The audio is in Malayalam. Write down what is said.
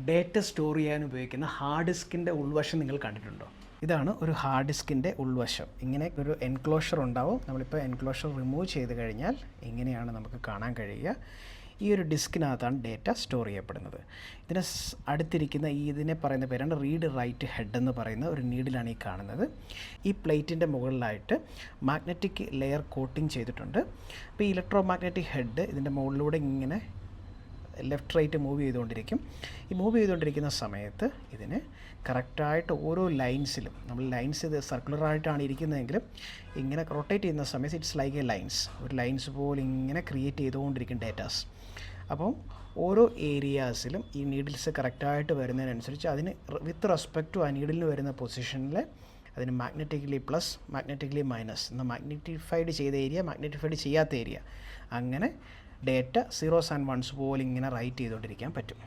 ഡേറ്റ സ്റ്റോർ ചെയ്യാൻ ഉപയോഗിക്കുന്ന ഹാർഡ് ഡിസ്കിൻ്റെ ഉൾവശം നിങ്ങൾ കണ്ടിട്ടുണ്ടോ? ഇതാണ് ഒരു ഹാർഡ് ഡിസ്കിൻ്റെ ഉൾവശം. ഇങ്ങനെ ഒരു എൻക്ലോഷർ ഉണ്ടാവും. നമ്മളിപ്പോൾ എൻക്ലോഷർ റിമൂവ് ചെയ്ത് കഴിഞ്ഞാൽ ഇങ്ങനെയാണ് നമുക്ക് കാണാൻ കഴിയുക. ഈ ഒരു ഡിസ്കിനകത്താണ് ഡേറ്റ സ്റ്റോർ ചെയ്യപ്പെടുന്നത്. ഇതിന് അടുത്തിരിക്കുന്ന ഇതിനെ പറയുന്ന പേരാണ് റീഡ് റൈറ്റ് ഹെഡ് എന്ന് പറയുന്ന ഒരു നീഡിലാണ് ഈ കാണുന്നത്. ഈ പ്ലേറ്റിൻ്റെ മുകളിലായിട്ട് മാഗ്നറ്റിക് ലെയർ കോട്ടിംഗ് ചെയ്തിട്ടുണ്ട്. അപ്പോൾ ഈ ഇലക്ട്രോ മാഗ്നറ്റിക് ഹെഡ് ഇതിൻ്റെ മുകളിലൂടെ ഇങ്ങനെ ലെഫ്റ്റ് റൈറ്റ് മൂവ് ചെയ്തുകൊണ്ടിരിക്കും. ഈ മൂവ് ചെയ്തുകൊണ്ടിരിക്കുന്ന സമയത്ത് ഇതിന് കറക്റ്റായിട്ട് ഓരോ ലൈൻസിലും, നമ്മൾ ലൈൻസ് ഇത് സർക്കുലറായിട്ടാണ് ഇരിക്കുന്നതെങ്കിലും ഇങ്ങനെ റൊട്ടേറ്റ് ചെയ്യുന്ന സമയത്ത് ഇറ്റ്സ് ലൈക്ക് എ ലൈൻസ്, ഒരു ലൈൻസ് പോലെ ഇങ്ങനെ ക്രിയേറ്റ് ചെയ്തുകൊണ്ടിരിക്കും ഡേറ്റാസ്. അപ്പം ഓരോ ഏരിയാസിലും ഈ നീഡിൽസ് കറക്റ്റായിട്ട് വരുന്നതിനനുസരിച്ച് അതിന് വിത്ത് റെസ്പെക്ട് ടു ആ നീഡിലിന് വരുന്ന പൊസിഷനിൽ അതിന് മാഗ്നറ്റിക്കലി പ്ലസ്, മാഗ്നറ്റിക്കലി മൈനസ്, എന്നാൽ മാഗ്നറ്റിഫൈഡ് ചെയ്ത ഏരിയ, മാഗ്നറ്റിഫൈഡ് ചെയ്യാത്ത ഏരിയ, അങ്ങനെ ഡേറ്റ സീറോസ് ആൻഡ് വൺസ് പോലെ ഇങ്ങനെ റൈറ്റ് ചെയ്തുകൊണ്ടിരിക്കാൻ പറ്റും.